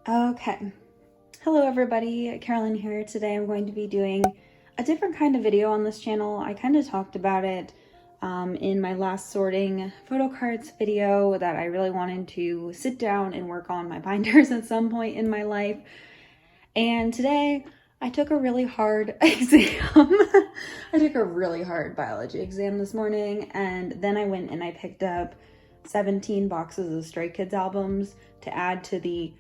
Okay. Hello everybody, Carolyn here. Today I'm going to be doing a different kind of video on this channel. I kind of talked about it in my last sorting photo cards video that I really wanted to sit down and work on my binders at some point in my life. And today I took a really hard exam. I took a really hard biology exam this morning, and then I went and I picked up 17 boxes of Stray Kids albums to add to the,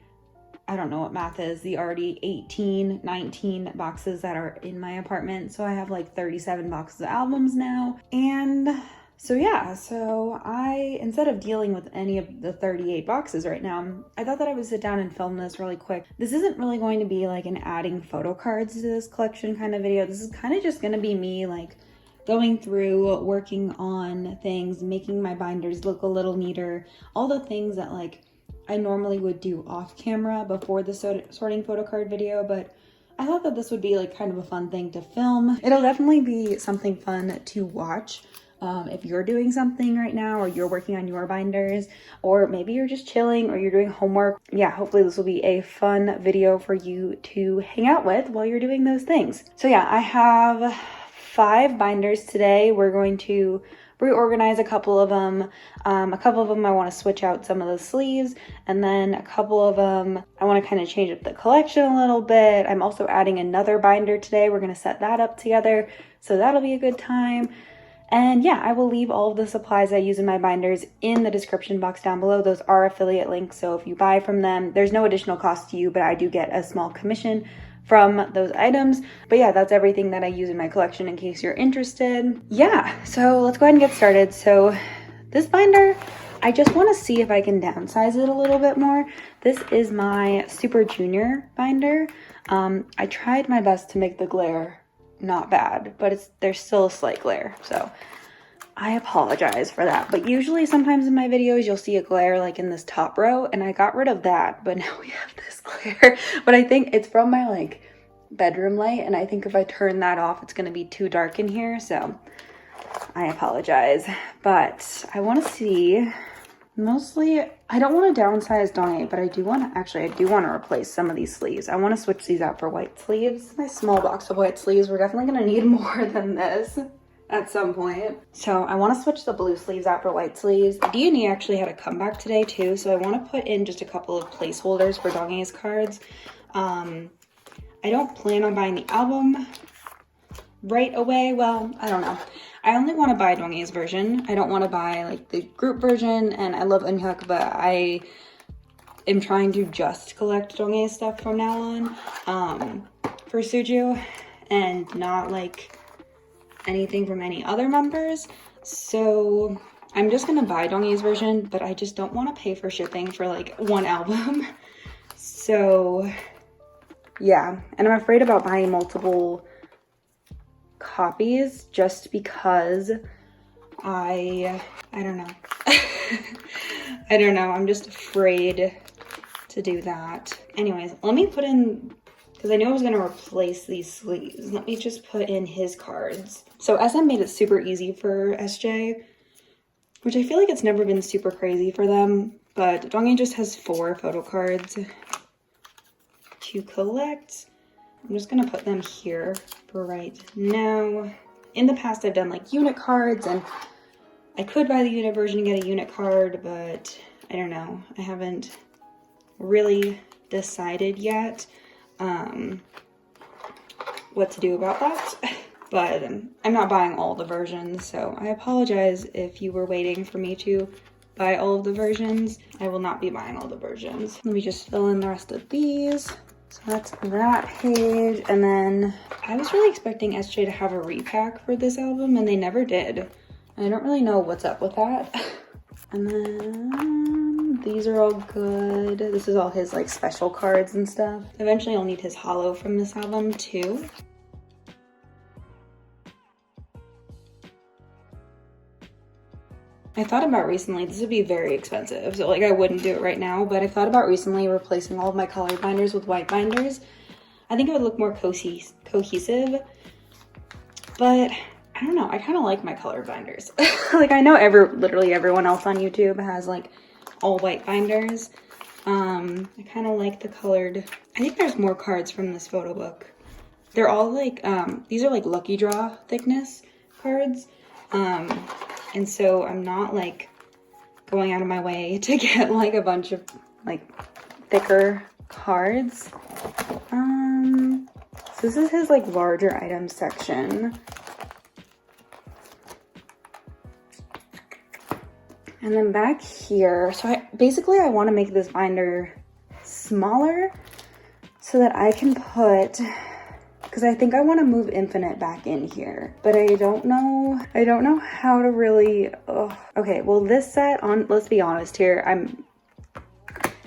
I don't know what math is, the already 19 boxes that are in my apartment. So I have like 37 boxes of albums now. And so yeah, so instead of dealing with any of the 38 boxes right now, I thought that I would sit down and film this really quick. This isn't really going to be like an adding photo cards to this collection kind of video. This is kind of just going to be me like going through, working on things, making my binders look a little neater, all the things that like I normally would do off camera before the sorting photo card video, but I thought that this would be like kind of a fun thing to film. It'll definitely be something fun to watch if you're doing something right now, or you're working on your binders, or maybe you're just chilling or you're doing homework. Yeah, hopefully this will be a fun video for you to hang out with while you're doing those things. So yeah, I have 5 binders today. We're going to reorganize a couple of them. A couple of them I want to switch out some of the sleeves, and then a couple of them I want to kind of change up the collection a little bit. I'm also adding another binder today. We're going to set that up together, so that'll be a good time. And yeah, I will leave all of the supplies I use in my binders in the description box down below. Those are affiliate links, so if you buy from them, there's no additional cost to you, but I do get a small commission from those items. But yeah, that's everything that I use in my collection in case you're interested. Yeah, so let's go ahead and get started. So this binder, I just want to see if I can downsize it a little bit more. This is my Super Junior binder. I tried my best to make the glare not bad, but there's still a slight glare, so I apologize for that. But usually sometimes in my videos you'll see a glare like in this top row, and I got rid of that, but now we have this glare. But I think it's from my like bedroom light, and I think if I turn that off it's going to be too dark in here, so I apologize. But I want to see, mostly I don't want to downsize Donnie, but I do want to replace some of these sleeves. I want to switch these out for white sleeves. My small box of white sleeves, we're definitely going to need more than this at some point. So I want to switch the blue sleeves out for white sleeves. D&E actually had a comeback today too, so I want to put in just a couple of placeholders for Donnie's cards. I don't plan on buying the album right away. Well, I don't know. I only want to buy Donnie's version. I don't want to buy like the group version, and I love Unhyuk, but I am trying to just collect Donnie's stuff from now on for Suju, and not like anything from any other members. So I'm just gonna buy Donnie's version, but I just don't want to pay for shipping for like one album. So yeah, and I'm afraid about buying multiple copies just because I don't know. I don't know, I'm just afraid to do that. Anyways, let me put in, because I knew I was going to replace these sleeves, let me just put in his cards. So SM made it super easy for SJ, which I feel like it's never been super crazy for them, but Dongi just has 4 photo cards to collect. I'm just gonna put them here for right now. In the past, I've done like unit cards, and I could buy the unit version and get a unit card, but I don't know. I haven't really decided yet what to do about that. But I'm not buying all the versions, so I apologize if you were waiting for me to buy all of the versions. I will not be buying all the versions. Let me just fill in the rest of these. So that's that page, and then I was really expecting SJ to have a repack for this album, and they never did. I don't really know what's up with that. And then these are all good. This is all his like special cards and stuff. Eventually I'll need his holo from this album too. I thought about recently, this would be very expensive, so like I wouldn't do it right now, but I thought about recently replacing all of my colored binders with white binders. I think it would look more cohesive, but I don't know, I kind of like my colored binders. Like I know literally everyone else on YouTube has like all white binders, I kind of like the colored. I think there's more cards from this photo book. They're all like, these are like lucky draw thickness cards. And so I'm not like going out of my way to get like a bunch of like thicker cards. So this is his like larger items section. And then back here, so I want to make this binder smaller so that I can put, because I think I want to move Infinite back in here, but I don't know how to really, okay, well this set, let's be honest here,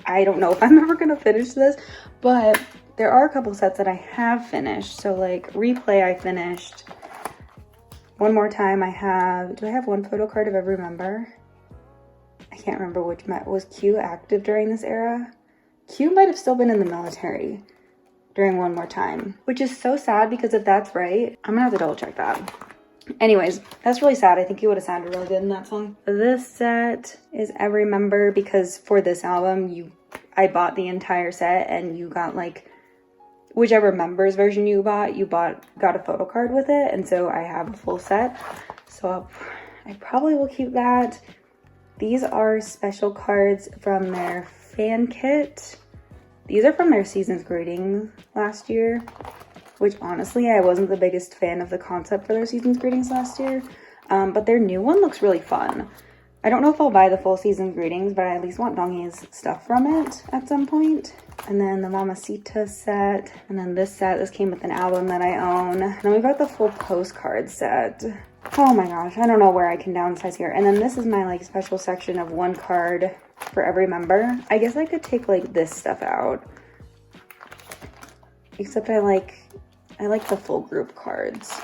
I don't know if I'm ever going to finish this, but there are a couple sets that I have finished. So like Replay I finished. One More Time I have, do I have one photo card of every member? I can't remember which was Q active during this era. Q might have still been in the military during One More Time, which is so sad because if that's right, I'm gonna have to double check that. Anyways, that's really sad. I think he would have sounded really good in that song. This set is every member because for this album, I bought the entire set and you got like, whichever member's version you got a photo card with it. And so I have a full set. So I probably will keep that. These are special cards from their fan kit. These are from their Season's Greetings last year, which honestly, I wasn't the biggest fan of the concept for their Season's Greetings last year, but their new one looks really fun. I don't know if I'll buy the full Season's Greetings, but I at least want Donghae's stuff from it at some point. And then the Mamacita set, and then this set, this came with an album that I own. And then we got the full postcard set. Oh my gosh, I don't know where I can downsize here. And then this is my like special section of one card for every member. I guess I could take like this stuff out. Except I like the full group cards.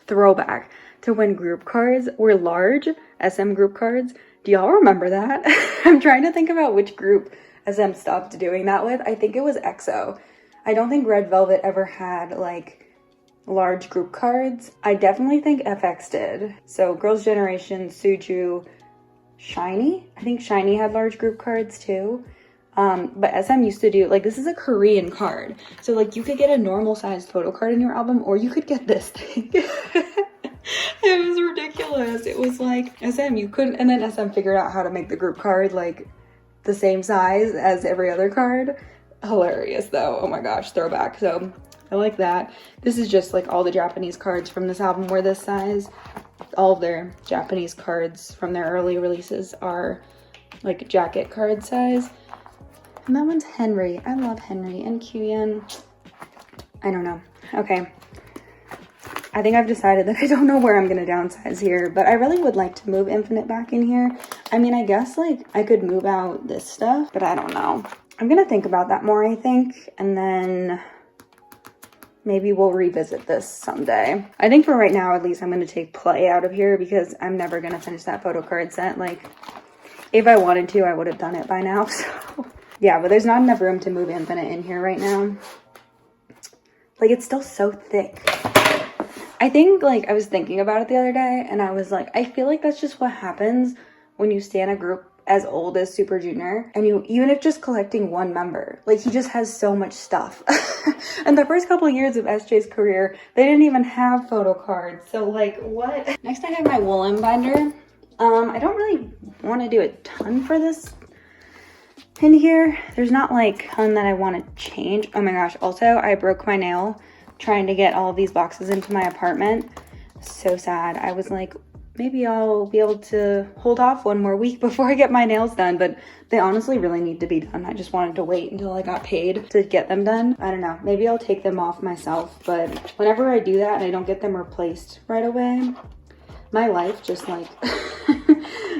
Throwback to when group cards were large, SM group cards. Do y'all remember that? I'm trying to think about which group SM stopped doing that with. I think it was EXO. I don't think Red Velvet ever had like large group cards. I definitely think FX did. So Girls' Generation, Suju, SHINee. I think SHINee had large group cards too. But SM used to do, like, this is a Korean card. So like you could get a normal sized photo card in your album, or you could get this thing. It was ridiculous. It was like SM, you couldn't, and then SM figured out how to make the group card like the same size as every other card. Hilarious though. Oh my gosh, throwback. So I like that. This is just like all the Japanese cards from this album were this size. All of their Japanese cards from their early releases are like jacket card size. And that one's Henry. I love Henry and Kyuhyun. I don't know. Okay. I think I've decided that I don't know where I'm going to downsize here, but I really would like to move Infinite back in here. I mean, I guess like I could move out this stuff, but I don't know. I'm going to think about that more, I think, and then maybe we'll revisit this someday. I think for right now, at least, I'm going to take Play out of here because I'm never going to finish that photo card set. Like, if I wanted to, I would have done it by now. So, yeah, but there's not enough room to move Infinite in here right now. Like, it's still so thick. I think, like, I was thinking about it the other day, and I was like, I feel like that's just what happens when you stay in a group as old as Super Junior, and even if just collecting one member, like, he just has so much stuff. And the first couple of years of SJ's career, they didn't even have photo cards, so like, what? Next I have my Woollim Binder. I don't really want to do a ton for this in here. There's not like a ton that I want to change. Oh my gosh, also I broke my nail trying to get all of these boxes into my apartment. So sad. I was like, maybe I'll be able to hold off one more week before I get my nails done, but they honestly really need to be done. I just wanted to wait until I got paid to get them done. I don't know, maybe I'll take them off myself, but whenever I do that and I don't get them replaced right away, my life just like,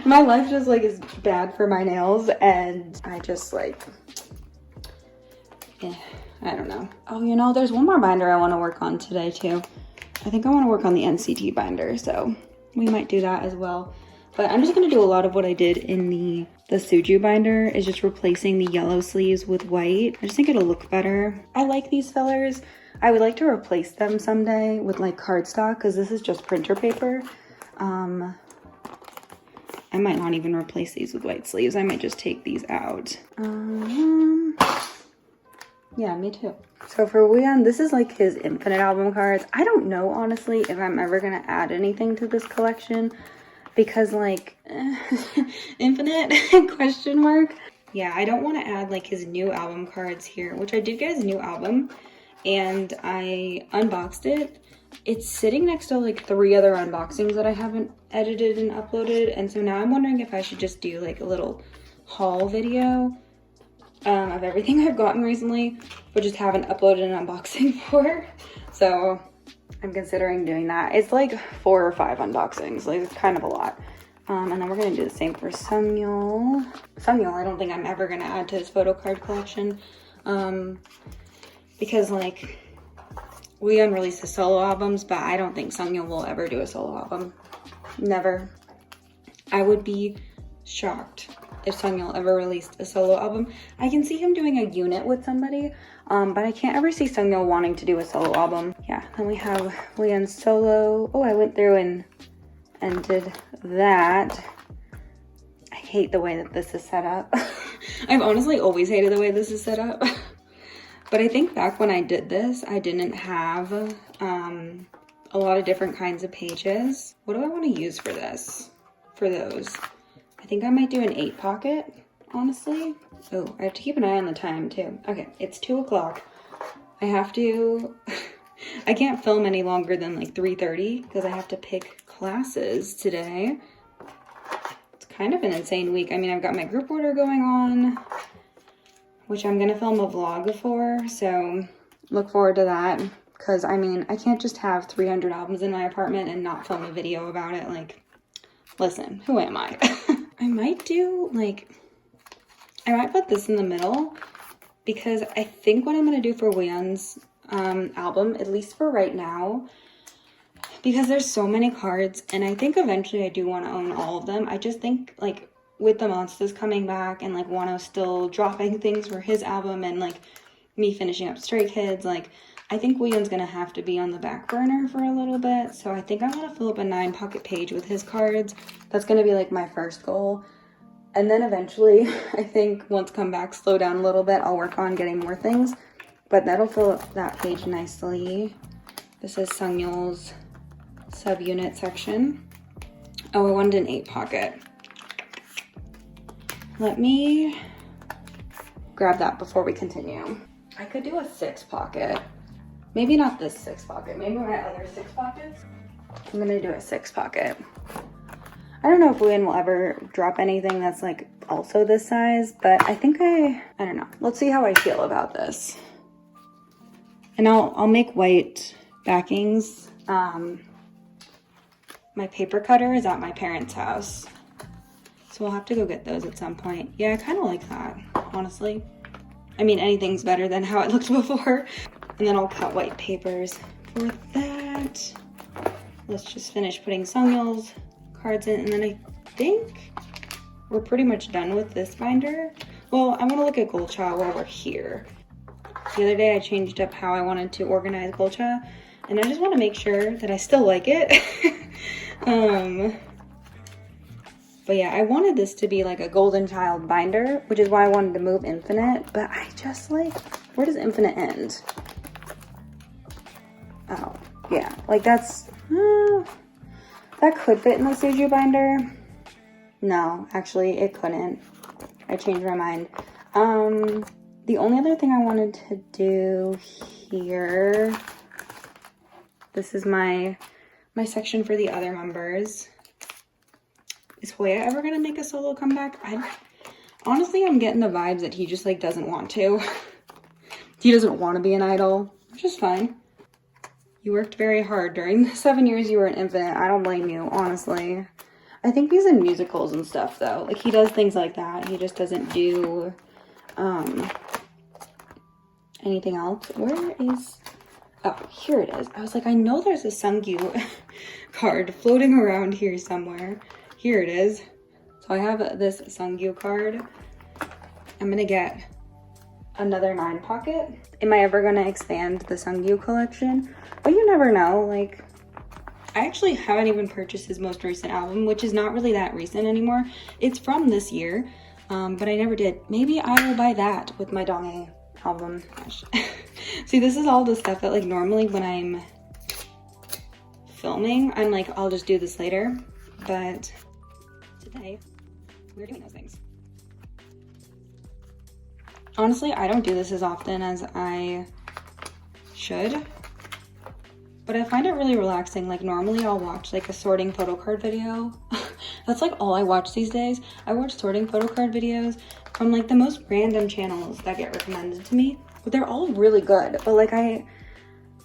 my life just like is bad for my nails, and I just like, I don't know. Oh, you know, there's one more binder I want to work on today too. I think I want to work on the NCT binder, so we might do that as well. But I'm just going to do a lot of what I did in the Suju binder, is just replacing the yellow sleeves with white. I just think it'll look better. I like these fillers. I would like to replace them someday with like cardstock, because this is just printer paper. I might not even replace these with white sleeves. I might just take these out. Yeah, me too. So for Woollim, this is like his Infinite album cards. I don't know, honestly, if I'm ever gonna add anything to this collection because like, Infinite, question mark. Yeah, I don't want to add like his new album cards here, which I did get his new album and I unboxed it. It's sitting next to like 3 other unboxings that I haven't edited and uploaded. And so now I'm wondering if I should just do like a little haul video of everything I've gotten recently, but just haven't uploaded an unboxing for. So I'm considering doing that. It's like 4 or 5 unboxings, like it's kind of a lot. And then we're gonna do the same for Sungyeol. Sungyeol, I don't think I'm ever gonna add to his photo card collection because like Woollim released his solo albums, but I don't think Sungyeol will ever do a solo album. Never. I would be shocked if Sungyeol ever released a solo album. I can see him doing a unit with somebody, but I can't ever see Sungyeol wanting to do a solo album. Yeah, then we have Woollim's solo. Oh, I went through and did that. I hate the way that this is set up. I've honestly always hated the way this is set up. But I think back when I did this, I didn't have a lot of different kinds of pages. What do I want to use for this? For those? I think I might do an 8 pocket, honestly. Oh, I have to keep an eye on the time too. Okay, it's 2 o'clock. I have to, I can't film any longer than like 3:30 because I have to pick classes today. It's kind of an insane week. I mean, I've got my group order going on, which I'm gonna film a vlog for, so look forward to that. Because I mean, I can't just have 300 albums in my apartment and not film a video about it. Like, listen, who am I? I might do like, I might put this in the middle because I think what I'm gonna do for Woollim's album, at least for right now, because there's so many cards and I think eventually I do want to own all of them. I just think like with the monsters coming back and like Wano still dropping things for his album and like me finishing up Stray Kids, like I think Woollim's gonna have to be on the back burner for a little bit. So I think I want to fill up a 9 pocket page with his cards. That's gonna be like my first goal. And then eventually, I think once Comeback slow down a little bit, I'll work on getting more things. But that'll fill up that page nicely. This is Sungyeol's subunit section. Oh, I wanted an 8 pocket. Let me grab that before we continue. I could do a 6 pocket. Maybe not this 6 pocket, maybe my other 6 pockets. I'm gonna do a 6 pocket. I don't know if Woollim will ever drop anything that's like also this size, but I think I don't know. Let's see how I feel about this. And I'll make white backings. My paper cutter is at my parents' house, so we'll have to go get those at some point. Yeah, I kind of like that, honestly. I mean, anything's better than how it looked before. And then I'll cut white papers for that. Let's just finish putting Sungyeol's cards in, and then I think we're pretty much done with this binder. Well, I'm gonna look at Gulcha while we're here. The other day I changed up how I wanted to organize Gulcha, and I just want to make sure that I still like it. But yeah, I wanted this to be like a golden child binder, which is why I wanted to move Infinite, but I just like, where does Infinite end? Oh, yeah, like that's, that could fit in the Suju binder. No, actually it couldn't. I changed my mind. The only other thing I wanted to do here, this is my section for the other members. Is Hoya ever gonna make a solo comeback? Honestly, I'm getting the vibes that he just like doesn't want to. He doesn't want to be an idol, which is fine. You worked very hard during the 7 years you were an Infinite. I don't blame you, honestly. I think he's in musicals and stuff though. Like he does things like that. He just doesn't do anything else. Where is, oh, here it is. I was like, I know there's a Sungyu card floating around here somewhere. Here it is. So I have this Sungyu card. I'm gonna get another 9 pocket. Am I ever gonna expand the Sungyu collection? But you never know. Like, I actually haven't even purchased his most recent album, which is not really that recent anymore. It's from this year, but I never did. Maybe I will buy that with my Dong album. See, this is all the stuff that like normally when I'm filming, I'm like, I'll just do this later, but today we're doing those things. Honestly, I don't do this as often as I should, but I find it really relaxing. Like normally I'll watch like a sorting photo card video. That's like all I watch these days. I watch sorting photo card videos from like the most random channels that get recommended to me, but they're all really good. But like I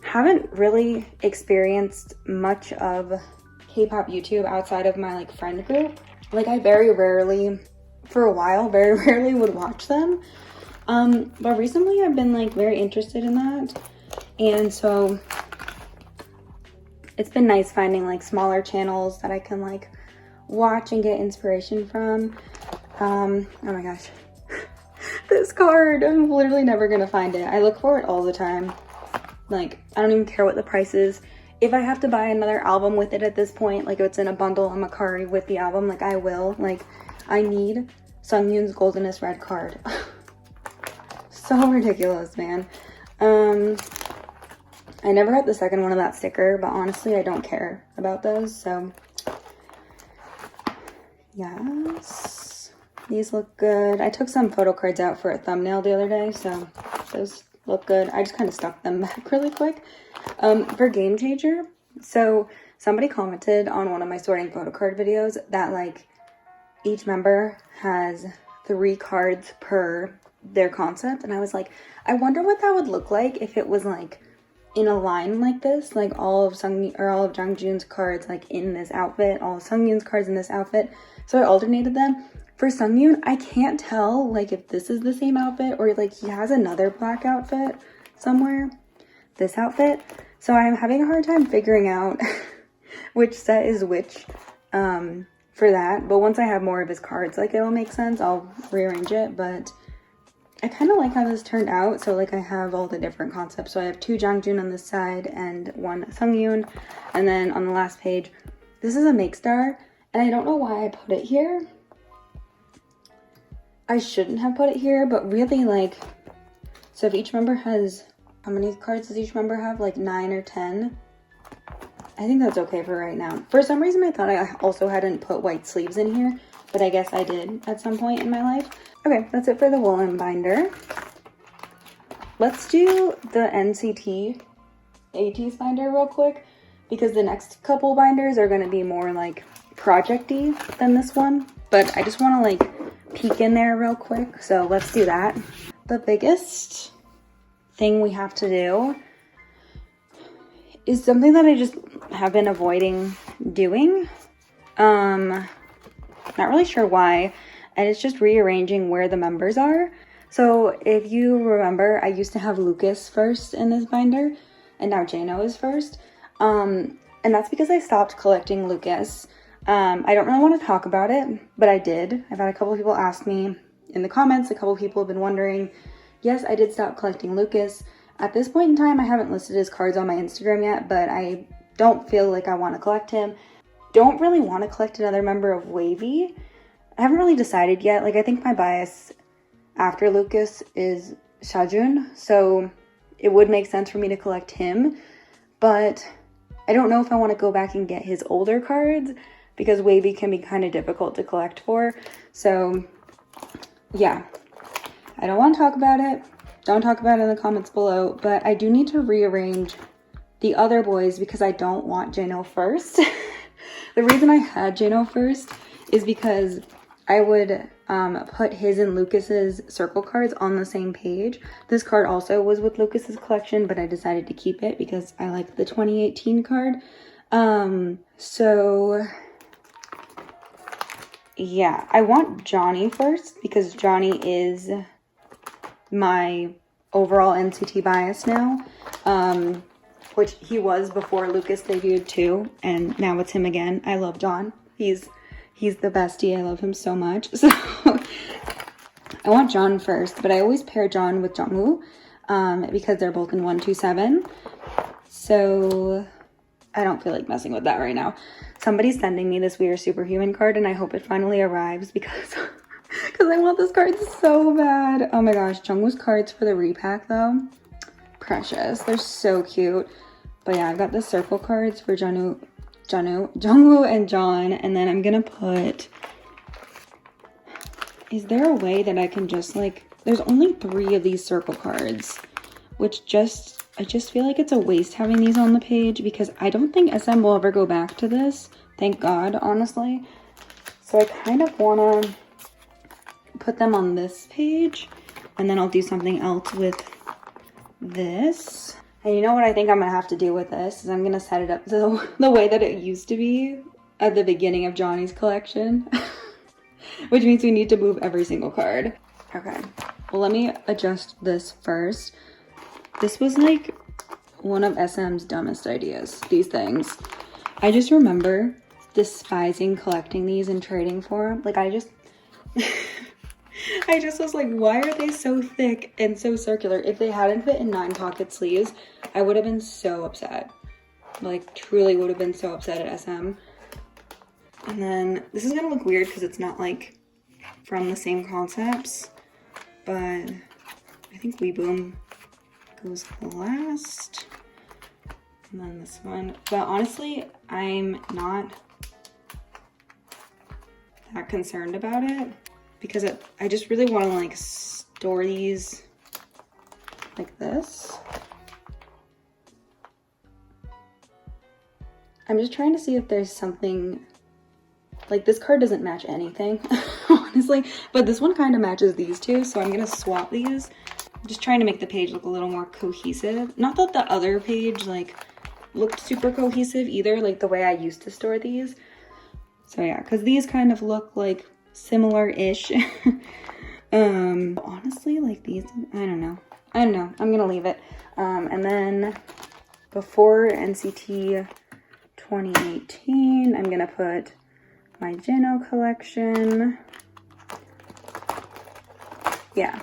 haven't really experienced much of K-pop YouTube outside of my like friend group. Like I very rarely, for a while, very rarely would watch them. But recently I've been like very interested in that. And so it's been nice finding like smaller channels that I can like watch and get inspiration from. Oh my gosh. This card, I'm literally never gonna find it. I look for it all the time. Like, I don't even care what the price is. If I have to buy another album with it at this point, like if it's in a bundle on Macari with the album, like I will. Like, I need Sungyoon's Goldenest Red card. So ridiculous, man. I never got the second one of that sticker, but honestly, I don't care about those, so. Yes. These look good. I took some photo cards out for a thumbnail the other day, so those look good. I just kind of stuck them back really quick. For Game Changer, so somebody commented on one of my sorting photo card videos that like each member has 3 cards per their concept, and I was like, I wonder what that would look like if it was like in a line like this, like all of Jungjoon's cards like in this outfit, all of Sungyoon's cards in this outfit. So I alternated them. For Sungyoon, I can't tell like if this is the same outfit or like he has another black outfit somewhere, this outfit. So I'm having a hard time figuring out which set is which for that. But once I have more of his cards, like it'll make sense. I'll rearrange it, but I kind of like how this turned out. So like I have all the different concepts. So I have 2 Jungjoon on this side and 1 Sungyoon. And then on the last page, this is a make star. And I don't know why I put it here. I shouldn't have put it here, but really like, so if each member has, how many cards does each member have? Like 9 or 10? I think that's okay for right now. For some reason, I thought I also hadn't put white sleeves in here, but I guess I did at some point in my life. Okay, that's it for the Woollim Binder. Let's do the NCT ATEEZ binder real quick, because the next couple binders are going to be more like project-y than this one, but I just want to like peek in there real quick, so let's do that. The biggest thing we have to do is something that I just have been avoiding doing. Not really sure why, and it's just rearranging where the members are. So if you remember, I used to have Lucas first in this binder, and now Jano is first. And that's because I stopped collecting Lucas. I don't really want to talk about it, but I did. I've had a couple of people ask me in the comments. A couple of people have been wondering. Yes, I did stop collecting Lucas. At this point in time, I haven't listed his cards on my Instagram yet, but I don't feel like I want to collect him. Don't really want to collect another member of Wavy. I haven't really decided yet. Like, I think my bias after Lucas is Shajun, so it would make sense for me to collect him, but I don't know if I want to go back and get his older cards, because Wavy can be kind of difficult to collect for. So yeah, I don't want to talk about it. Don't talk about it in the comments below, but I do need to rearrange the other boys because I don't want Jano first. The reason I had Jano first is because I would put his and Lucas's circle cards on the same page. This card also was with Lucas's collection, but I decided to keep it because I like the 2018 card. So yeah, I want Johnny first because Johnny is my overall NCT bias now, which he was before Lucas debuted too, and now it's him again. I love John. He's the bestie. I love him so much. So I want John first, but I always pair John with Jongwoo because they're both in 127. So I don't feel like messing with that right now. Somebody's sending me this We Are Superhuman card, and I hope it finally arrives because I want this card so bad. Oh my gosh, Jungwoo's cards for the repack though, precious. They're so cute. But yeah, I've got the circle cards for Jungwoo and John, and then I'm gonna put, is there a way that I can just like, there's only 3 of these circle cards, which I just feel like it's a waste having these on the page because I don't think SM will ever go back to this. Thank God, honestly. So I kind of want to put them on this page, and then I'll do something else with this. And you know what I think I'm going to have to do with this is I'm going to set it up the way that it used to be at the beginning of Johnny's collection, which means we need to move every single card. Okay, well, let me adjust this first. This was like one of SM's dumbest ideas, these things. I just remember despising collecting these and trading for them. Like I just was like, why are they so thick and so circular? If they hadn't fit in 9-pocket sleeves, I would have been so upset. Like truly would have been so upset at SM. And then this is gonna look weird because it's not like from the same concepts, but I think Weeboom goes last, and then this one. But honestly, I'm not that concerned about it because I just really want to like store these like this. I'm just trying to see if there's something, like this card doesn't match anything, honestly, but this one kind of matches these two, so I'm gonna swap these. I'm just trying to make the page look a little more cohesive. Not that the other page like looked super cohesive either, like the way I used to store these. So yeah, because these kind of look like similar-ish. Honestly, like these, I don't know. I'm gonna leave it. And then before NCT 2018, I'm gonna put my Jino collection. Yeah,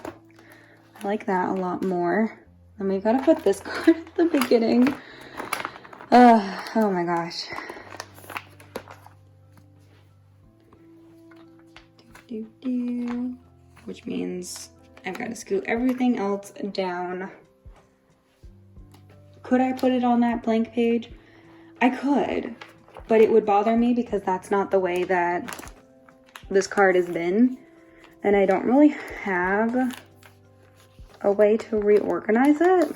I like that a lot more. And we've got to put this card at the beginning. Oh my gosh. Which means I've got to scoot everything else down. Could I put it on that blank page? I could, but it would bother me because that's not the way that this card has been. And I don't really have a way to reorganize it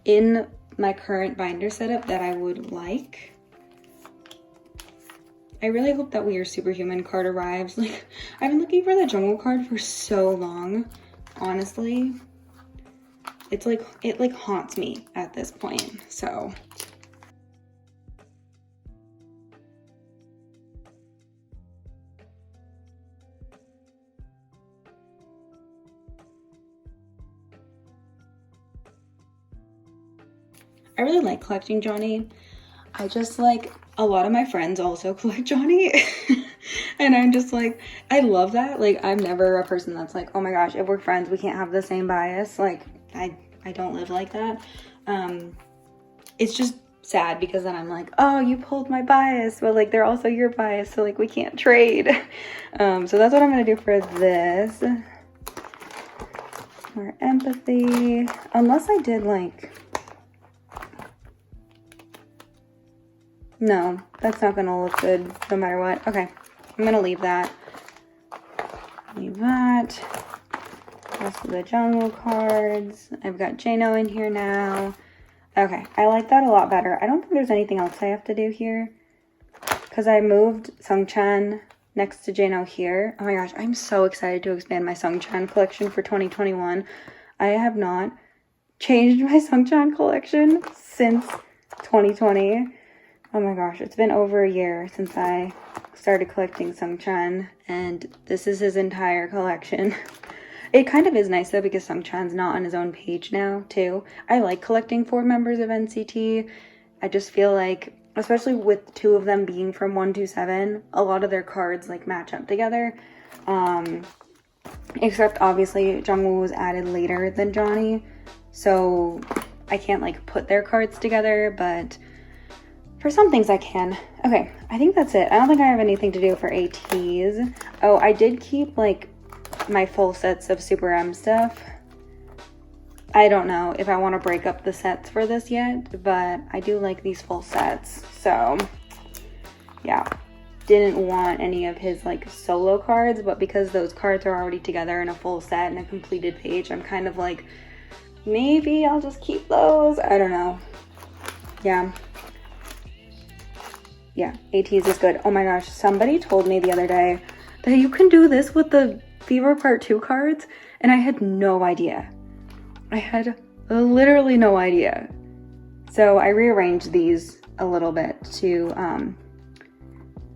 in my current binder setup that I would like. I really hope that We Are Superhuman card arrives. Like, I've been looking for the Jungwoo card for so long, honestly. It's like, it like haunts me at this point, so. I really like collecting Johnny. I just like, a lot of my friends also collect Johnny. And I'm just like, I love that. Like, I'm never a person that's like, oh my gosh, if we're friends, we can't have the same bias. Like, I don't live like that. It's just sad because then I'm like, oh, you pulled my bias, but like, they're also your bias. So like, we can't trade. So that's what I'm gonna do for this. More empathy. Unless I did like, no, that's not gonna look good no matter what. Okay, I'm gonna leave that. Leave that. Rest of the Jungwoo cards. I've got Jano in here now. Okay, I like that a lot better. I don't think there's anything else I have to do here because I moved Sungchan next to Jano here. Oh my gosh, I'm so excited to expand my Sungchan collection for 2021. I have not changed my Sungchan collection since 2020. Oh my gosh, it's been over a year since I started collecting Sungchan, and this is his entire collection. It kind of is nice though because Sungchan's not on his own page now too. I like collecting 4 members of NCT. I just feel like, especially with 2 of them being from 127, a lot of their cards like match up together. Except obviously Jungwoo was added later than Johnny, so I can't like put their cards together, but For some things I can. Okay, I think that's it. I don't think I have anything to do for ATEEZ. Oh, I did keep like my full sets of Super M stuff. I don't know if I want to break up the sets for this yet, but I do like these full sets. So yeah, didn't want any of his like solo cards, but because those cards are already together in a full set and a completed page, I'm kind of like, maybe I'll just keep those. I don't know. Yeah, ATEEZ is good. Oh my gosh, somebody told me the other day that you can do this with the Fever Part 2 cards, and I had no idea. I had literally no idea. So I rearranged these a little bit to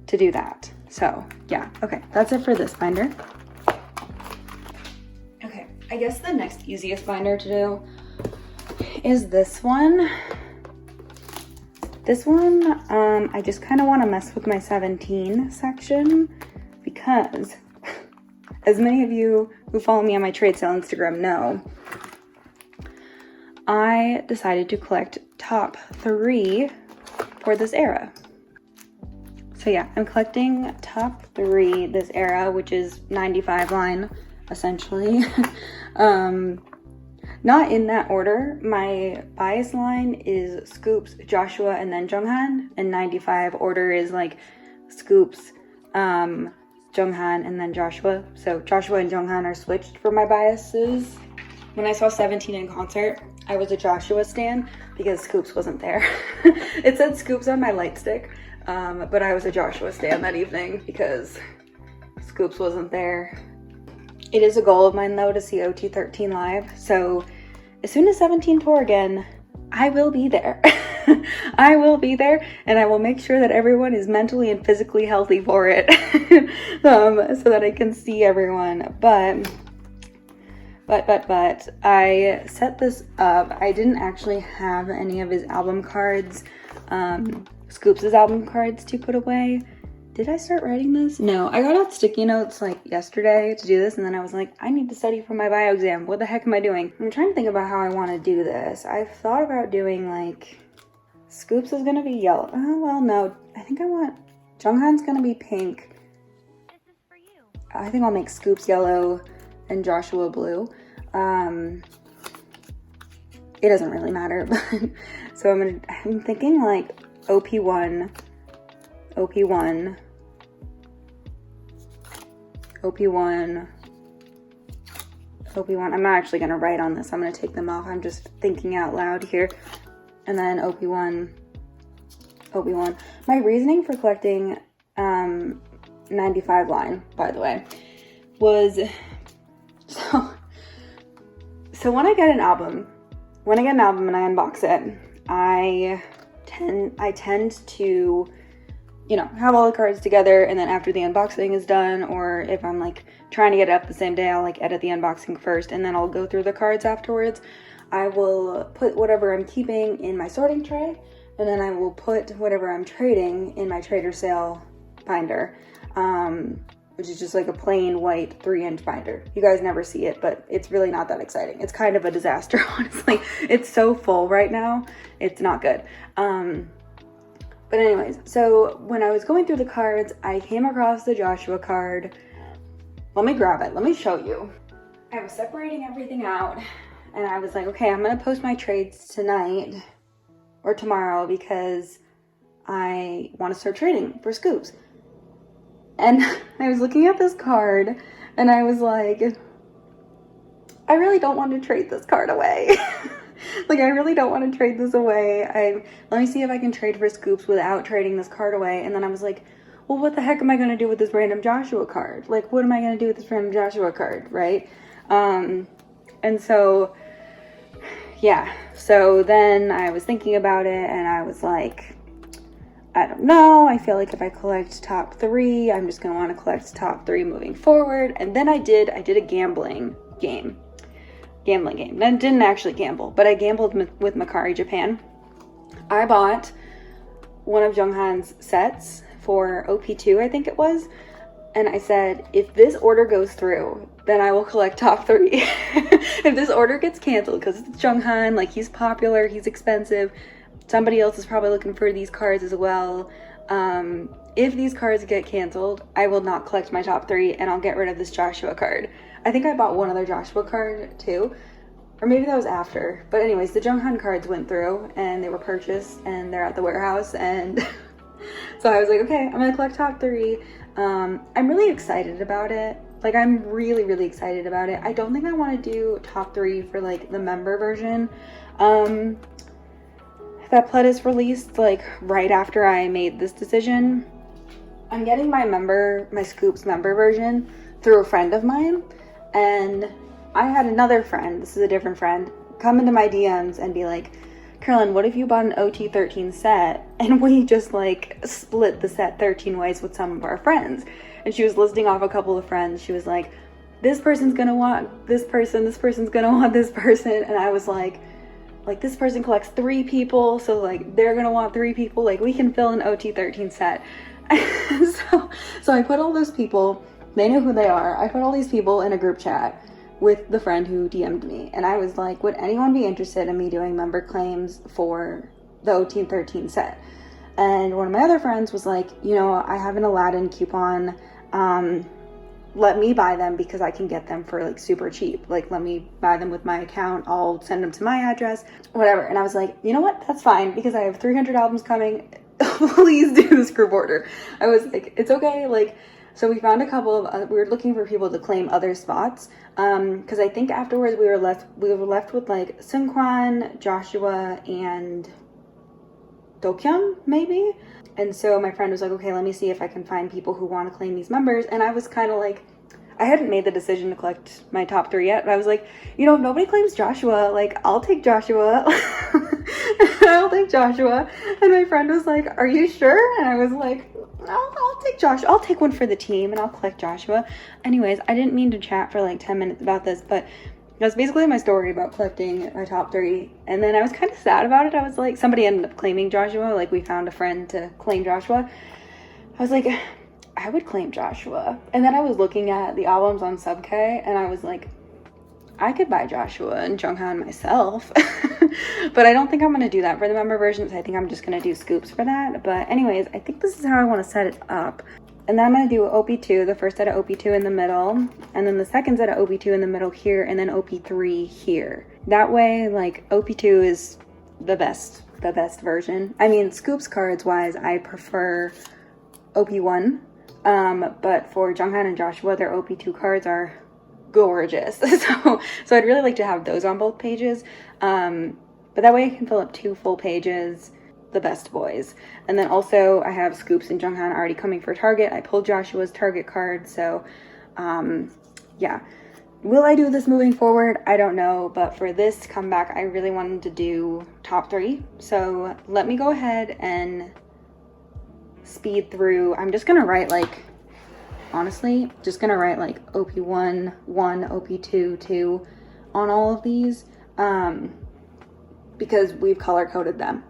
do that. So yeah, okay, that's it for this binder. Okay, I guess the next easiest binder to do is this one. This one, I just kind of want to mess with my 17 section because as many of you who follow me on my trade sale Instagram know, I decided to collect top 3 for this era. So yeah, I'm collecting top 3 this era, which is 95 line, essentially. Not in that order. My bias line is Scoops, Joshua, and then Junghan, and 95 order is like Scoops, Junghan, and then Joshua. So Joshua and Junghan are switched for my biases. When I saw 17 in concert, I was a Joshua stan because Scoops wasn't there. It said Scoops on my light stick, but I was a Joshua stan that evening because Scoops wasn't there. It is a goal of mine though to see OT13 live, so as soon as 17 tour again, I will be there. I will be there, and I will make sure that everyone is mentally and physically healthy for it, so that I can see everyone. But I set this up. I didn't actually have any of his album cards, Scoops' album cards to put away. Did I start writing this? No, I got out sticky notes like yesterday to do this, and then I was like, I need to study for my bio exam. What the heck am I doing? I'm trying to think about how I want to do this. I've thought about doing like, Scoops is gonna be yellow. Oh, well, no, I think I want, Junghan's gonna be pink. I think I'll make Scoops yellow and Joshua blue. It doesn't really matter, but so I'm thinking like OP1, OP1, OP1, OP1. I'm not actually gonna write on this. I'm gonna take them off. I'm just thinking out loud here. And then OP1, OP1. My reasoning for collecting 95 line, by the way, was so when I get an album and I unbox it, I tend to, you know, have all the cards together, and then after the unboxing is done, or if I'm like trying to get it up the same day, I'll like edit the unboxing first and then I'll go through the cards afterwards. I will put whatever I'm keeping in my sorting tray, and then I will put whatever I'm trading in my trader sale binder, which is just like a plain white 3-inch binder. You guys never see it, but it's really not that exciting. It's kind of a disaster, honestly. It's so full right now. It's not good. But anyways, so when I was going through the cards, I came across the Joshua card. Let me grab it. Let me show you. I was separating everything out, and I was like, okay, I'm going to post my trades tonight or tomorrow because I want to start trading for Scoops. And I was looking at this card, and I was like, I really don't want to trade this card away. Like, I really don't want to trade this away. Let me see if I can trade for Scoops without trading this card away. And then I was like, well, what the heck am I going to do with this random Joshua card? Like, what am I going to do with this random Joshua card, right? And so, yeah. So then I was thinking about it, and I was like, I don't know. I feel like if I collect top 3, I'm just going to want to collect top 3 moving forward. And then I did a gambling game. I didn't actually gamble, but I gambled with Mercari Japan. I bought one of Junghan's sets for OP2, I think it was. And I said, if this order goes through, then I will collect top 3. If this order gets canceled, because it's Junghan, like, he's popular, he's expensive, somebody else is probably looking for these cards as well. If these cards get canceled, I will not collect my top 3 and I'll get rid of this Joshua card. I think I bought one other Joshua card too, or maybe that was after. But anyways, the Junghan cards went through and they were purchased and they're at the warehouse, and so I was like, okay, I'm gonna collect top 3. I'm really excited about it. Like, I'm really, really excited about it. I don't think I want to do top 3 for like the member version. That plet is released like right after I made this decision. I'm getting my Scoops member version through a friend of mine, and I had another friend, this is a different friend, come into my DMs and be like, Carolyn, what if you bought an OT13 set and we just like split the set 13 ways with some of our friends? And she was listing off a couple of friends. She was like, this person's gonna want this person, this person's gonna want this person. And I was like this person collects 3 people, so like they're gonna want 3 people, like we can fill an OT13 set. so I put all those people, they know who they are, I put all these people in a group chat with the friend who DM'd me, and I was like, would anyone be interested in me doing member claims for the OT13 set? And one of my other friends was like, you know, I have an Aladdin coupon, let me buy them because I can get them for like super cheap. Like, let me buy them with my account, I'll send them to my address, whatever. And I was like, you know what, that's fine, because I have 300 albums coming. Please do this group order. I was like, it's okay. Like, so we found a couple of, we were looking for people to claim other spots, because I think afterwards we were left with like Seungkwan, Joshua, and Dokyung maybe. And so my friend was like, okay, let me see if I can find people who want to claim these members. And I was kind of like, I hadn't made the decision to collect my top 3 yet, but I was like, you know, if nobody claims Joshua, like, I'll take Joshua. I'll take Joshua. And my friend was like, are you sure? And I was like, I'll take Joshua. I'll take one for the team and I'll collect Joshua. Anyways, I didn't mean to chat for like 10 minutes about this, but that's basically my story about collecting my top 3. And then I was kind of sad about it. I was like, somebody ended up claiming Joshua. Like, we found a friend to claim Joshua. I was like, I would claim Joshua. And then I was looking at the albums on Sub K, and I was like, I could buy Joshua and Junghan myself. But I don't think I'm going to do that for the member versions. I think I'm just going to do Scoops for that. But anyways, I think this is how I want to set it up. And then I'm going to do OP2, the first set of OP2 in the middle, and then the second set of OP2 in the middle here, and then OP3 here. That way, like, OP2 is the best version. I mean, Scoops cards wise, I prefer OP1, but for Junghan and Joshua, their OP2 cards are gorgeous. So I'd really like to have those on both pages, but that way I can fill up 2 full pages, the best boys. And then also I have Scoops and Junghan already coming for Target. I pulled Joshua's Target card, so yeah. Will I do this moving forward? I don't know, but for this comeback, I really wanted to do top 3. So let me go ahead and speed through. I'm just gonna write like, honestly, just gonna write like OP1, 1, OP2, 2 on all of these, because we've color coded them.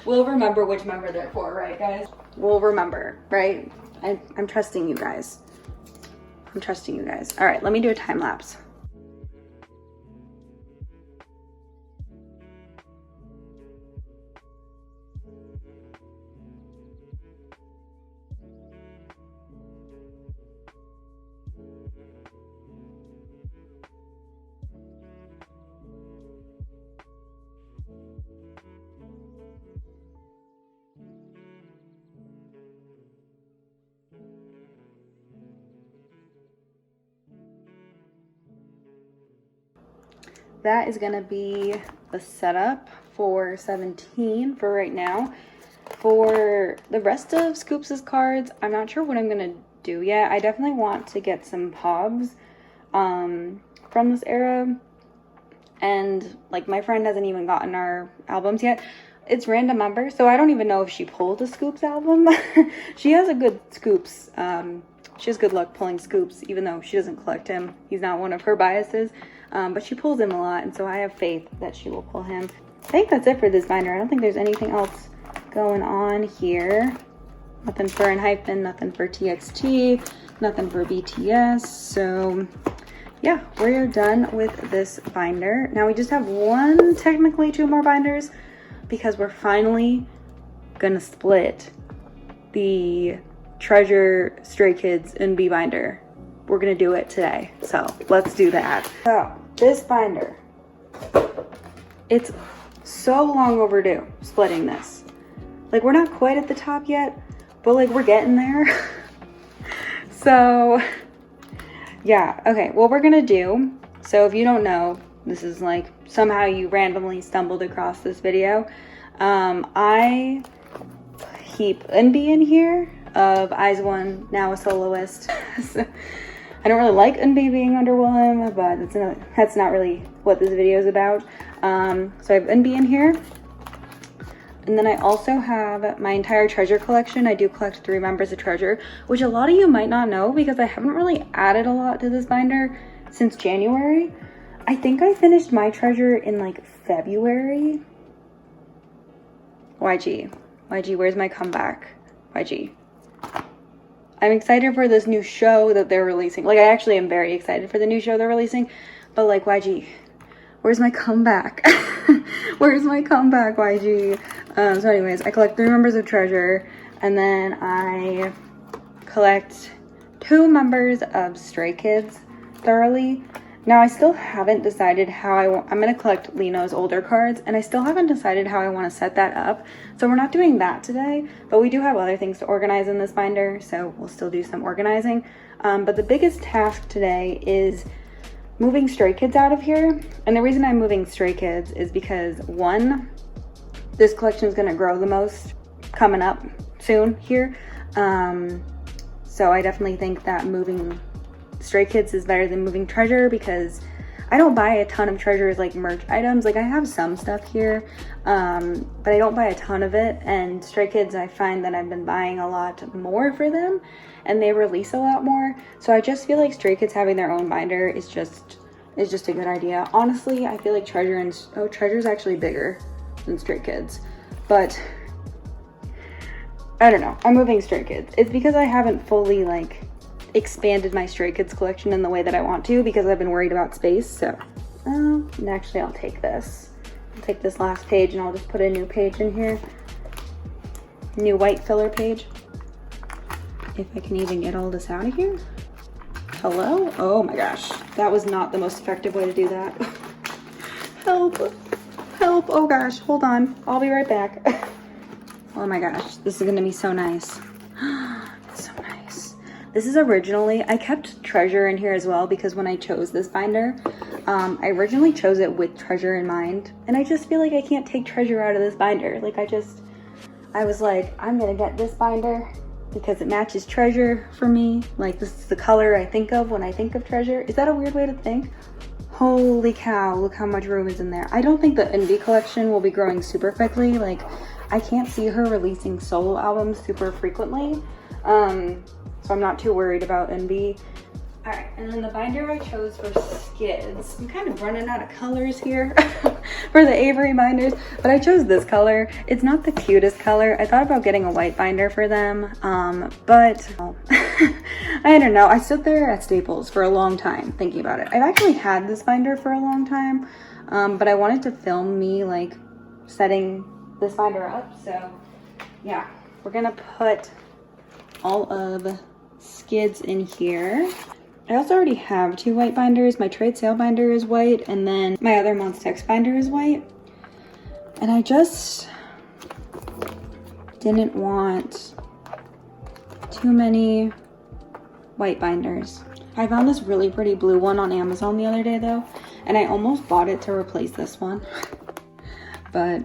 We'll remember which member they're for, right guys? We'll remember, right? I'm trusting you guys. I'm trusting you guys. All right, let me do a time lapse. That is gonna be the setup for 17 for right now. For the rest of Scoops' cards, I'm not sure what I'm gonna do yet. I definitely want to get some Pobs from this era. And like, my friend hasn't even gotten our albums yet. It's random member, so I don't even know if she pulled a Scoops album. She has a good Scoops, she has good luck pulling Scoops, even though she doesn't collect him. He's not one of her biases. But she pulls him a lot, and so I have faith that she will pull him. I think that's it for this binder. I don't think there's anything else going on here. Nothing for Hybe, nothing for TXT, nothing for BTS. So yeah, we're done with this binder. Now we just have technically 2 more binders. because we're finally gonna split the Treasure, Stray Kids, and NB binder. We're gonna do it today, so let's do that. So this binder, it's so long overdue splitting this. Like, we're not quite at the top yet, but like we're getting there. So yeah, okay, what we're gonna do, so if you don't know, this is like somehow you randomly stumbled across this video, I keep NB in here of ATEEZ One, now a soloist. So, I don't really like NB being under Woollim, but that's not really what this video is about. So I have NB in here. And then I also have my entire Treasure collection. I do collect 3 members of Treasure, which a lot of you might not know because I haven't really added a lot to this binder since January. I think I finished my Treasure in like February. YG, where's my comeback? YG. I'm excited for this new show that they're releasing. Like, I actually am very excited for the new show they're releasing, but like, YG, where's my comeback? Where's my comeback, YG? So anyways, I collect 3 members of Treasure, and then I collect 2 members of Stray Kids thoroughly. Now, I still haven't decided how I'm going to collect Lino's older cards, and I still haven't decided how I want to set that up. So we're not doing that today, but we do have other things to organize in this binder, so we'll still do some organizing. But the biggest task today is moving Stray Kids out of here. And the reason I'm moving Stray Kids is because, 1, this collection is going to grow the most coming up soon here. So I definitely think that moving Stray Kids is better than moving Treasure, because I don't buy a ton of Treasures like merch items. Like, I have some stuff here, but I don't buy a ton of it. And Stray Kids, I find that I've been buying a lot more for them, and they release a lot more. So I just feel like Stray Kids having their own binder is just a good idea. Honestly, I feel like Treasure's actually bigger than Stray Kids, but I don't know. I'm moving Stray Kids. It's because I haven't fully like expanded my Stray Kids collection in the way that I want to, because I've been worried about space. So and actually I'll take this last page and I'll just put a new page in here, new white filler page, if I can even get all this out of here. Hello? Oh my gosh, that was not the most effective way to do that. Help, oh gosh, hold on, I'll be right back. Oh my gosh, this is gonna be so nice. It's so nice. This is originally, I kept Treasure in here as well, because when I chose this binder, I originally chose it with Treasure in mind, and I just feel like I can't take Treasure out of this binder. Like, I was like, I'm gonna get this binder because it matches Treasure for me. Like, this is the color I think of when I think of Treasure. Is that a weird way to think? Holy cow, look how much room is in there. I don't think the NB collection will be growing super quickly. Like, I can't see her releasing solo albums super frequently. So I'm not too worried about NB. All right, and then the binder I chose for Skids. I'm kind of running out of colors here for the Avery binders, but I chose this color. It's not the cutest color. I thought about getting a white binder for them, but I don't know. I stood there at Staples for a long time thinking about it. I've actually had this binder for a long time, but I wanted to film me like setting this binder up. So yeah, we're gonna put all of Skids in here. I also already have 2 white binders. My trade sale binder is white, and then my other Monstex binder is white. And I just didn't want too many white binders. I found this really pretty blue one on Amazon the other day though, and I almost bought it to replace this one, but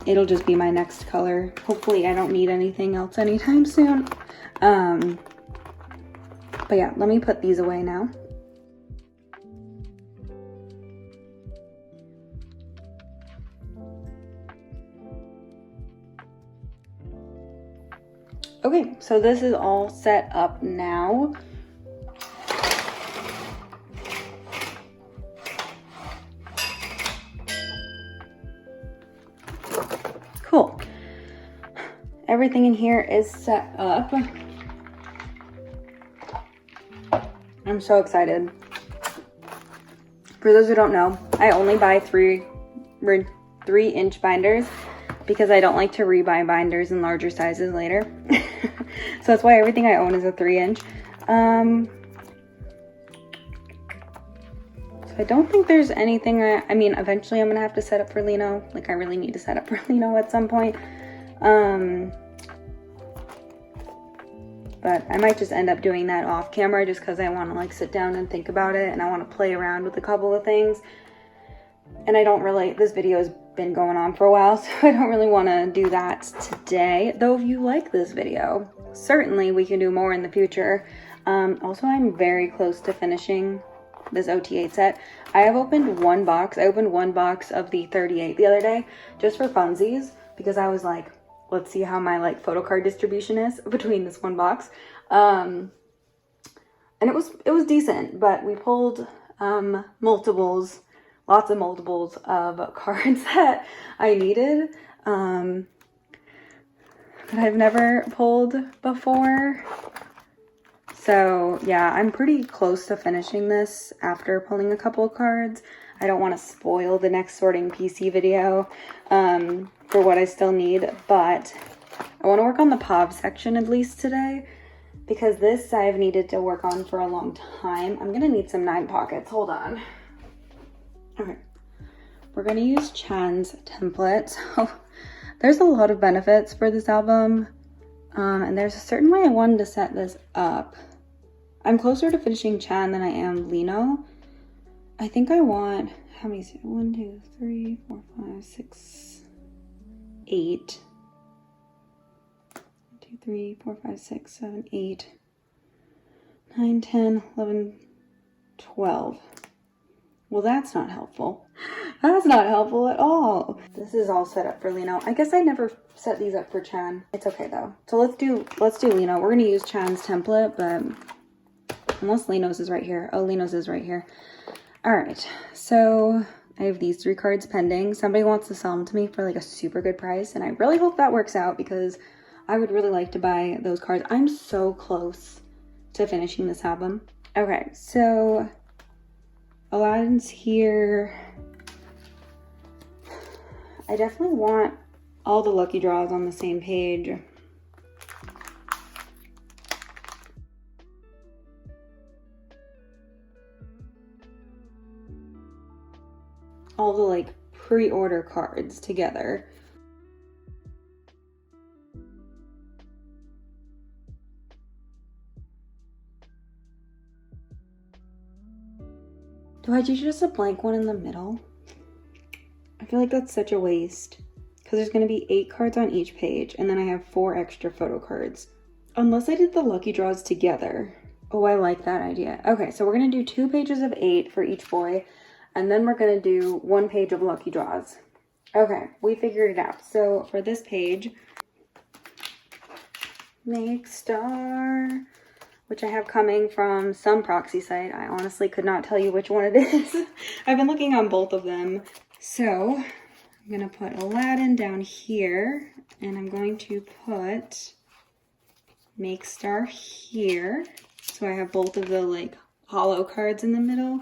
it'll just be my next color. Hopefully I don't need anything else anytime soon. But yeah, let me put these away now. Okay, so this is all set up now. Cool. Everything in here is set up. I'm so excited. For those who don't know, I only buy 3-inch binders because I don't like to rebuy binders in larger sizes later. So that's why everything I own is a 3-inch. So I don't think there's anything, I mean, eventually I'm gonna have to set up for Lino. Like, I really need to set up for Lino at some point. But I might just end up doing that off camera just because I want to like sit down and think about it, and I want to play around with a couple of things. And I don't really, this video has been going on for a while, so I don't really want to do that today. Though if you like this video, certainly we can do more in the future. Also, I'm very close to finishing this OT8 set. I have opened one box. I opened one box of the 38 the other day just for funsies, because I was like, let's see how my like photo card distribution is between this one box. And it was decent, but we pulled multiples, lots of multiples of cards that I needed, that I've never pulled before. So yeah, I'm pretty close to finishing this after pulling a couple of cards. I don't want to spoil the next sorting PC video for what I still need, but I want to work on the POV section at least today, because this I've needed to work on for a long time. I'm going to need some 9 pockets. Hold on. Okay. We're going to use Chan's template. So there's a lot of benefits for this album, and there's a certain way I wanted to set this up. I'm closer to finishing Chan than I am Lino. I think I want, how many is it? 1, 2, 3, 4, 5, 6, 8. 1, 2, 3, 4, 5, 6, 7, 8, 9, 10, 11, 12. Well, that's not helpful. That's not helpful at all. This is all set up for Lino. I guess I never set these up for Chan. It's okay though. So let's do Lino. We're gonna use Chan's template, but unless Lino's is right here. Oh, Lino's is right here. All right, so I have these 3 cards pending. Somebody wants to sell them to me for like a super good price, and I really hope that works out because I would really like to buy those cards. I'm so close to finishing this album. Okay, so Aladdin's here. I definitely want all the lucky draws on the same page. All the like pre-order cards together. Do I do just a blank one in the middle? I feel like that's such a waste, because there's going to be 8 cards on each page, and then I have 4 extra photo cards. Unless I did the lucky draws together. Oh, I like that idea. Okay, so we're going to do 2 pages of 8 for each boy, and then we're going to do 1 page of lucky draws. Okay, we figured it out. So for this page, Make Star, which I have coming from some proxy site. I honestly could not tell you which one it is. I've been looking on both of them. So I'm going to put Aladdin down here, and I'm going to put Make Star here. So I have both of the like hollow cards in the middle.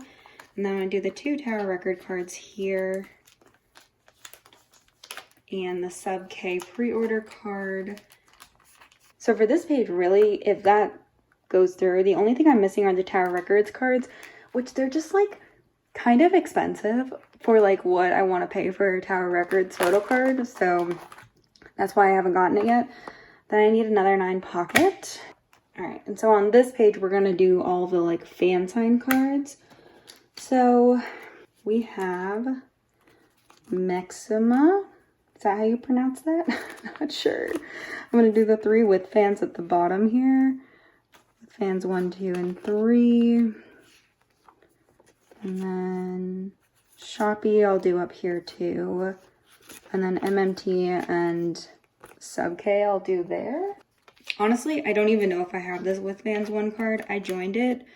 And then I'm going to do the 2 Tower Record cards here. And the sub K pre-order card. So for this page, really, if that goes through, the only thing I'm missing are the Tower Records cards, which they're just like kind of expensive for like what I want to pay for a Tower Records photo card. So that's why I haven't gotten it yet. Then I need another 9 pocket. All right, and so on this page, we're going to do all the like fan sign cards. So we have Maxima. Is that how you pronounce that? Not sure. I'm going to do the 3 with fans at the bottom here. Fans 1, 2, and 3. And then Shopee I'll do up here too. And then MMT and Sub K I'll do there. Honestly, I don't even know if I have this with fans 1 card. I joined it.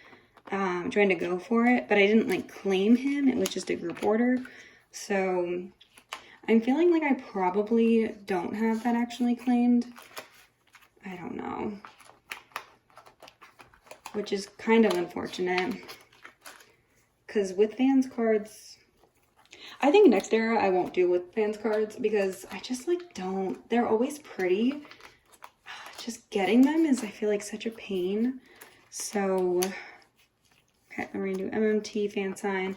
Trying to go for it, but I didn't like claim him. It was just a group order. So I'm feeling like I probably don't have that actually claimed. I don't know. Which is kind of unfortunate. Because with fans cards, I think next era I won't do with fans cards because I just like don't, they're always pretty. Just getting them is, I feel like, such a pain. So, okay, I'm gonna do MMT fan sign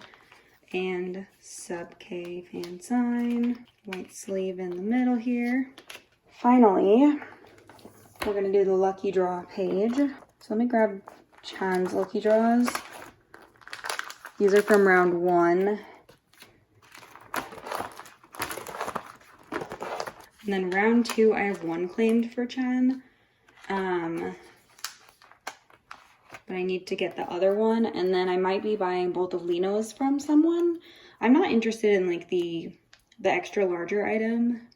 and sub K fan sign. White sleeve in the middle here. Finally, we're gonna do the lucky draw page. So let me grab Chan's lucky draws. These are from round 1. And then round 2, I have 1 claimed for Chan. But I need to get the other one. And then I might be buying both of Lino's from someone. I'm not interested in like the extra larger item.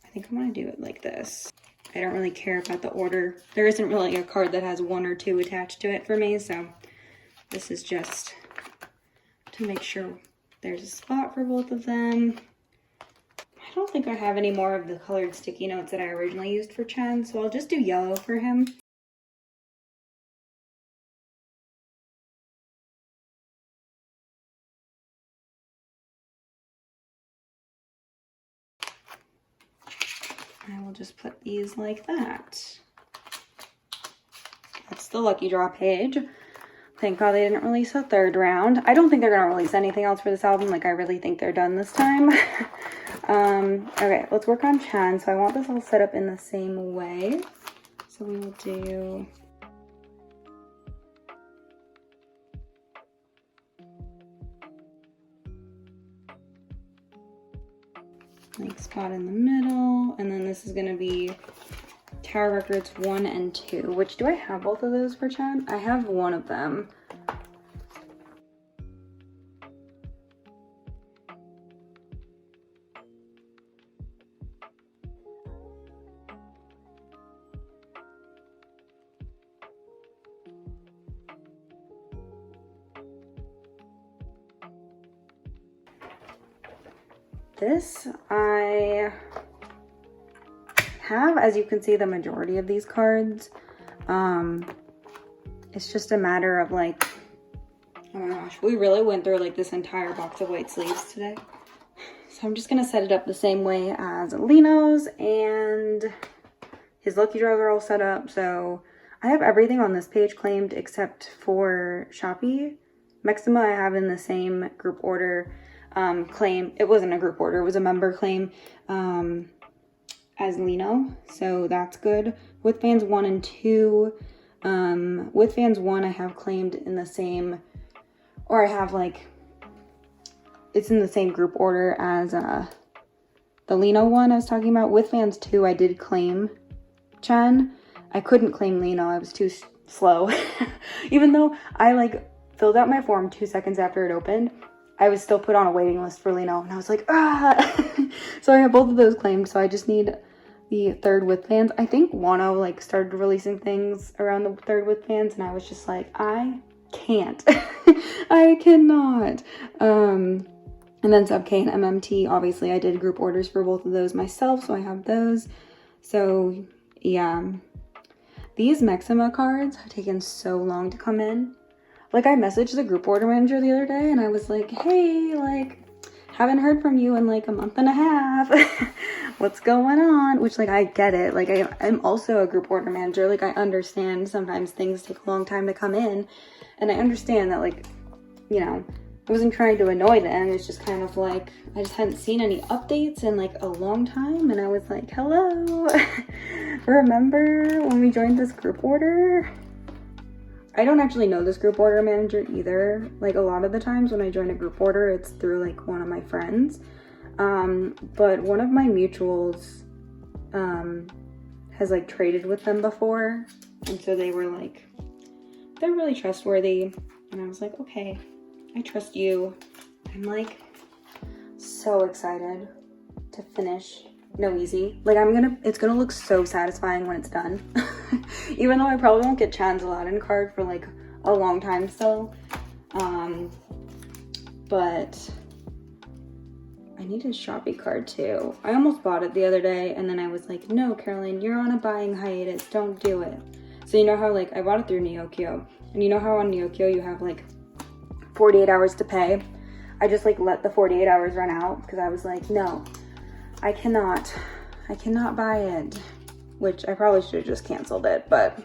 I think I'm gonna do it like this. I don't really care about the order. There isn't really a card that has 1 or 2 attached to it for me. So this is just to make sure there's a spot for both of them. I don't think I have any more of the colored sticky notes that I originally used for Chen, so I'll just do yellow for him. I will just put these like that. That's the lucky draw page. Thank God they didn't release a 3rd round. I don't think they're gonna release anything else for this album. Like, I really think they're done this time. Okay, let's work on Chan. So I want this all set up in the same way. So we will do like spot in the middle, and then this is gonna be Tower Records 1 and 2. Which, do I have both of those for Chan? I have one of them. This, I have, as you can see, the majority of these cards. It's just a matter of like, oh my gosh, we really went through like this entire box of white sleeves today. So I'm just gonna set it up the same way as Lino's, and his lucky draws are all set up. So I have everything on this page claimed except for Shopee. Maxima I have in the same group order. Claim, it wasn't a group order, it was a member claim as Lino, so that's good. With fans 1 and 2, with fans 1 I have claimed in the same, or I have like, it's in the same group order as the Lino one I was talking about. With fans 2 I did claim Chen. I couldn't claim Lino, I was too slow. Even though I like filled out my form 2 seconds after it opened, I was still put on a waiting list for Lino, and I was like, ah! So I have both of those claimed, so I just need the 3rd with fans. I think Wano like started releasing things around the 3rd with fans, and I was just like, I can't. I cannot. And then Sub K and MMT, obviously I did group orders for both of those myself, so I have those. So yeah, these Maxima cards have taken so long to come in. Like, I messaged the group order manager the other day and I was like, hey, like, haven't heard from you in like a month and a half. What's going on? Which, like, I get it. Like, I'm also a group order manager. Like, I understand sometimes things take a long time to come in. And I understand that, like, you know, I wasn't trying to annoy them. It's just kind of like, I just hadn't seen any updates in like a long time. And I was like, hello. Remember when we joined this group order? I don't actually know this group order manager either. Like, a lot of the times when I join a group order, it's through like one of my friends. But one of my mutuals has like traded with them before. And so they were like, they're really trustworthy. And I was like, okay, I trust you. I'm like so excited to finish Noeasy. Like, it's gonna look so satisfying when it's done. Even though I probably won't get Chan's Aladdin card for like a long time still. But I need his Shopee card too. I almost bought it the other day and then I was like, no, Caroline, you're on a buying hiatus, don't do it. So you know how like I bought it through Neokyo, and you know how on Neokyo you have like 48 hours to pay? I just like let the 48 hours run out because I was like, no, I cannot buy it, which I probably should have just canceled it. But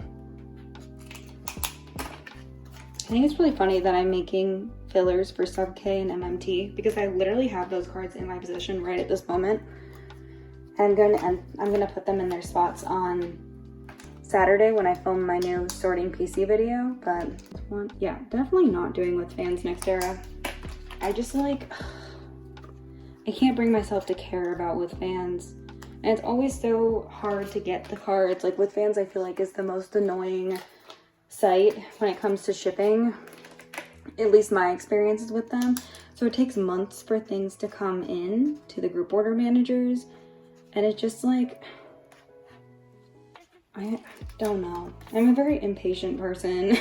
I think it's really funny that I'm making fillers for Sub K and MMT because I literally have those cards in my possession right at this moment. I'm gonna put them in their spots on Saturday when I film my new sorting PC video. But yeah, definitely not doing with fans next era. I just like, I can't bring myself to care about with fans. And it's always so hard to get the cards. Like with fans, I feel like is the most annoying site when it comes to shipping. At least my experiences with them. So it takes months for things to come in to the group order managers. And it's just like, I don't know. I'm a very impatient person.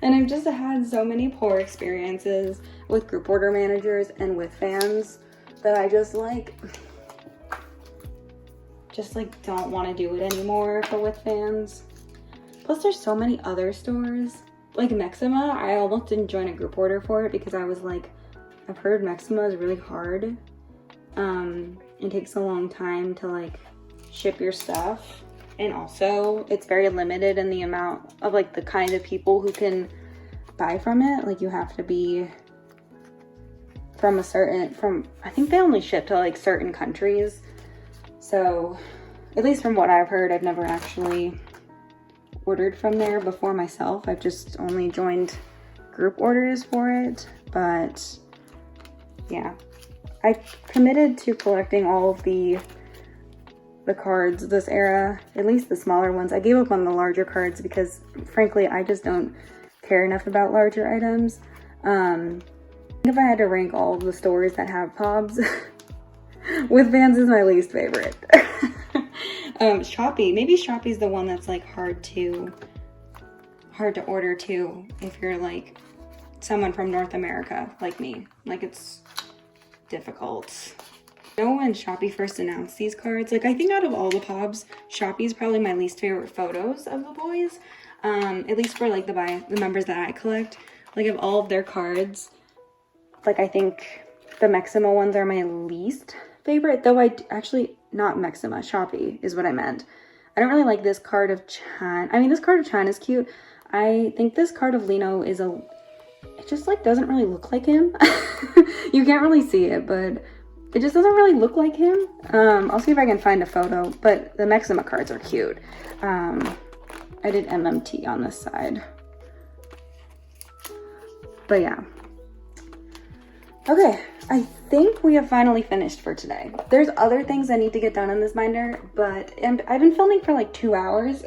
And I've just had so many poor experiences with group order managers and with fans that I just like don't want to do it anymore. But with fans, plus there's so many other stores like Maxima. I almost didn't join a group order for it because I was like, I've heard Maxima is really hard. It takes a long time to like ship your stuff. And also, it's very limited in the amount of like the kind of people who can buy from it. Like you have to be from I think they only ship to like certain countries. So at least from what I've heard, I've never actually ordered from there before myself. I've just only joined group orders for it. But yeah, I committed to collecting all of the cards this era, at least the smaller ones. I gave up on the larger cards because frankly I just don't care enough about larger items. I think if I had to rank all of the stores that have POBs, with Vans is my least favorite. Shopee, maybe Shopee's the one that's like hard to order to if you're like someone from North America like me. Like it's difficult. You know, when Shopee first announced these cards, like I think out of all the POBs, Shopee's probably my least favorite photos of the boys. At least for like the members that I collect. Like of all of their cards, like I think the Maxima ones are my least favorite, though not Maxima, Shopee is what I meant. I don't really like this card of Chan. I mean, this card of Chan is cute. I think this card of Lino is it just like doesn't really look like him. You can't really see it, but it just doesn't really look like him. I'll see if I can find a photo, but the Maxima cards are cute. I did MMT on this side. But yeah. Okay, I think we have finally finished for today. There's other things I need to get done in this binder, but I've been filming for like 2 hours.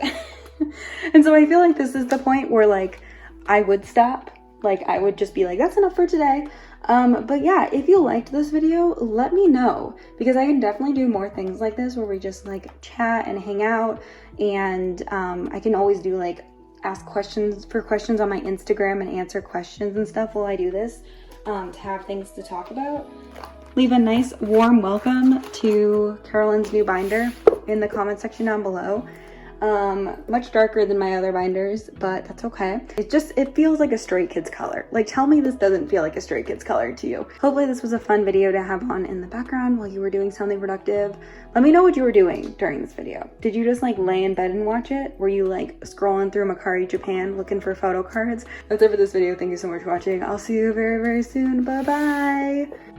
And so I feel like this is the point where like I would stop. Like I would just be like, that's enough for today. But yeah, if you liked this video, let me know, because I can definitely do more things like this where we just like chat and hang out. And I can always do like ask questions on my Instagram and answer questions and stuff while I do this, to have things to talk about. Leave a nice warm welcome to Carolyn's new binder in the comment section down below. Much darker than my other binders, but that's okay. It feels like a Stray Kids color. Like, tell me this doesn't feel like a Stray Kids color to you. Hopefully this was a fun video to have on in the background while you were doing something productive. Let me know what you were doing during this video. Did you just like lay in bed and watch it? Were you like scrolling through Mercari Japan looking for photo cards? That's it for this video. Thank you so much for watching. I'll see you very, very soon. Bye-bye.